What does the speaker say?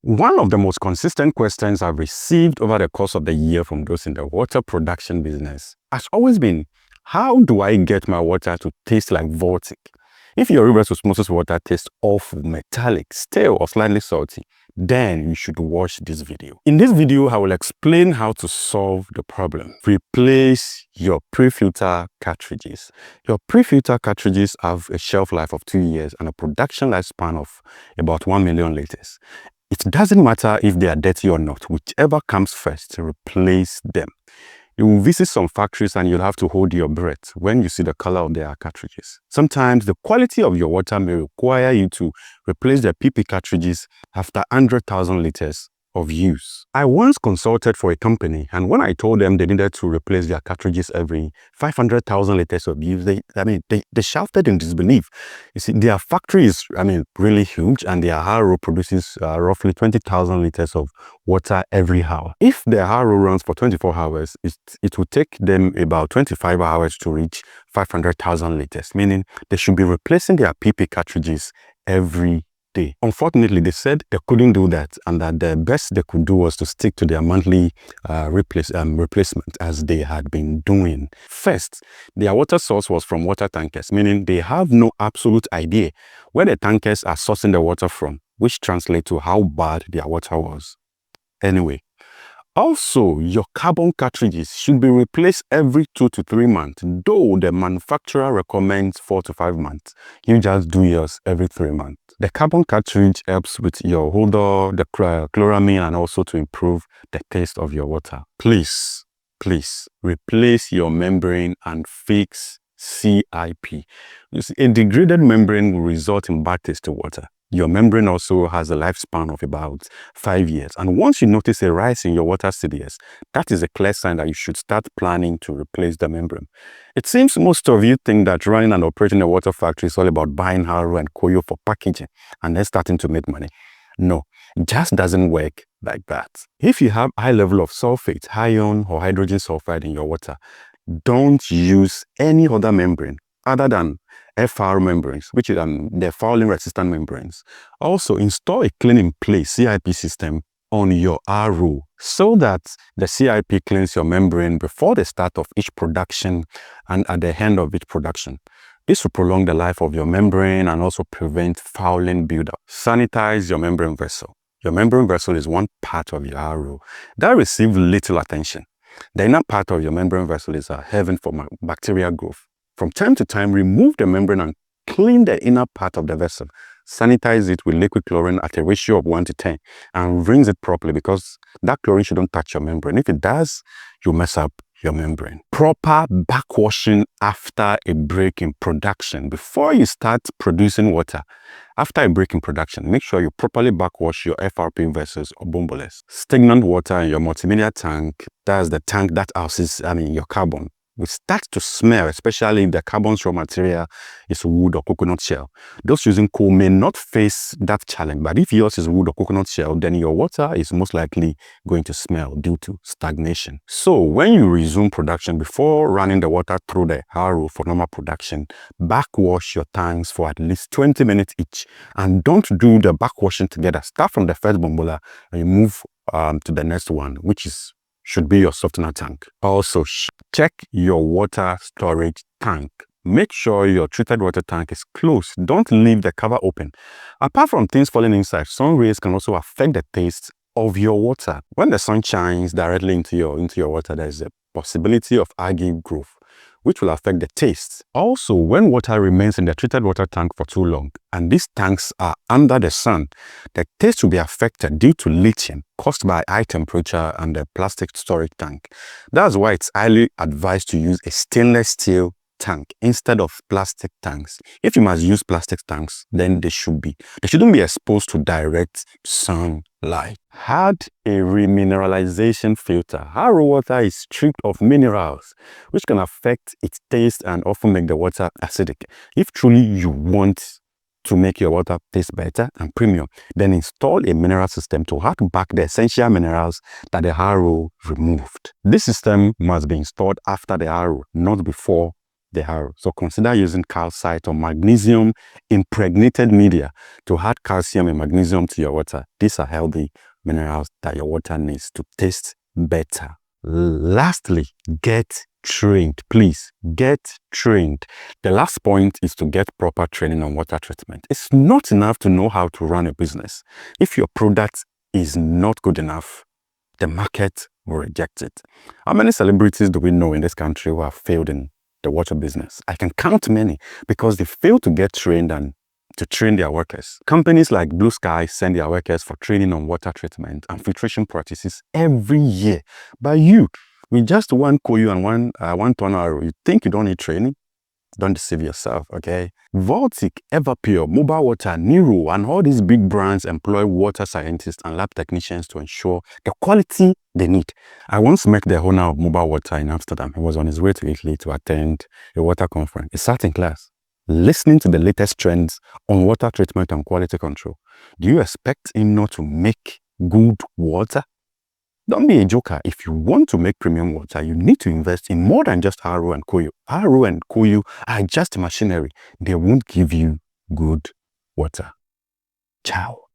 One of the most consistent questions I've received over the course of the year from those in the water production business has always been, how do I get my water to taste like Vortic? If your reverse osmosis water tastes awful, metallic, stale, or slightly salty, then you should watch this video. In this video, I will explain how to solve the problem. Replace your Prefilter cartridges. Your Prefilter cartridges have a shelf life of 2 years and a production lifespan of about 1 million liters. It doesn't matter if they are dirty or not, whichever comes first, replace them. You will visit some factories and you'll have to hold your breath when you see the color of their cartridges. Sometimes the quality of your water may require you to replace the PP cartridges after 100,000 liters of use. I once consulted for a company, and when I told them they needed to replace their cartridges every 500,000 liters of use, they shouted in disbelief. You see, their factory is, really huge, and their RO produces roughly 20,000 liters of water every hour. If their RO runs for 24 hours, it will take them about 25 hours to reach 500,000 liters, meaning they should be replacing their PP cartridges every day. Unfortunately, they said they couldn't do that, and that the best they could do was to stick to their monthly replacement as they had been doing. First, their water source was from water tankers, meaning they have no absolute idea where the tankers are sourcing the water from, which translates to how bad their water was. Anyway, also, your carbon cartridges should be replaced every 2 to 3 months, though the manufacturer recommends 4 to 5 months. You just do yours every 3 months. The carbon cartridge helps with your odor, the chloramine, and also to improve the taste of your water. Please replace your membrane and fix CIP. You see, a degraded membrane will result in bad taste to water. Your membrane also has a lifespan of about 5 years. And once you notice a rise in your water CDS, that is a clear sign that you should start planning to replace the membrane. It seems most of you think that running and operating a water factory is all about buying harrow and koyo for packaging and then starting to make money. No, it just doesn't work like that. If you have high level of sulfate, iron, or hydrogen sulfide in your water, don't use any other membrane other than FR membranes, which is the fouling resistant membranes. Also, install a clean in place CIP system on your RO so that the CIP cleans your membrane before the start of each production and at the end of each production. This will prolong the life of your membrane and also prevent fouling buildup. Sanitize your membrane vessel. Your membrane vessel is one part of your RO that receives little attention. The inner part of your membrane vessel is a heaven for bacterial growth. From time to time, remove the membrane and clean the inner part of the vessel. Sanitize it with liquid chlorine at a ratio of 1 to 10 and rinse it properly, because that chlorine shouldn't touch your membrane. If it does, you mess up your membrane. Proper backwashing after a break in production. Before you start producing water, after a break in production, make sure you properly backwash your FRP vessels or bomboles. Stagnant water in your multimedia tank, that's the tank that houses your carbon, will start to smell, especially if the carbon's raw material is wood or coconut shell. Those using coal may not face that challenge, but if yours is wood or coconut shell, then your water is most likely going to smell due to stagnation. So when you resume production, before running the water through the RO for normal production, backwash your tanks for at least 20 minutes each. And don't do the backwashing together. Start from the first bombola and you move to the next one, which should be your softener tank. Also, check your water storage tank. Make sure your treated water tank is closed. Don't leave the cover open. Apart from things falling inside, sun rays can also affect the taste of your water. When the sun shines directly into your water, there is a possibility of algae growth, which will affect the taste. Also, when water remains in the treated water tank for too long, and these tanks are under the sun, the taste will be affected due to lithium caused by high temperature and the plastic storage tank. That's why it's highly advised to use a stainless steel tank instead of plastic tanks. If you must use plastic tanks, then they shouldn't be exposed to direct sunlight. Add a remineralization filter. RO water is stripped of minerals, which can affect its taste and often make the water acidic. If truly you want to make your water taste better and premium, then install a mineral system to hold back the essential minerals that the RO removed. This system must be installed after the RO, not before the harrow. So consider using calcite or magnesium impregnated media to add calcium and magnesium to your water. These are healthy minerals that your water needs to taste better. Lastly, get trained. Please get trained. The last point is to get proper training on water treatment. It's not enough to know how to run a business. If your product is not good enough, the market will reject it. How many celebrities do we know in this country who have failed in the water business? I can count many because they failed to get trained and to train their workers. Companies like Blue Sky send their workers for training on water treatment and filtration practices every year. But you, with just one Koyu and one Tonaro, you think you don't need training? Don't deceive yourself, okay? Voltic, Everpure, Mobile Water, Nero, and all these big brands employ water scientists and lab technicians to ensure the quality they need. I once met the owner of Mobile Water in Amsterdam. He was on his way to Italy to attend a water conference. He sat in class, listening to the latest trends on water treatment and quality control. Do you expect him not to make good water? Don't be a joker. If you want to make premium water, you need to invest in more than just Haro and Koyo. Haro and Koyo are just machinery. They won't give you good water. Ciao.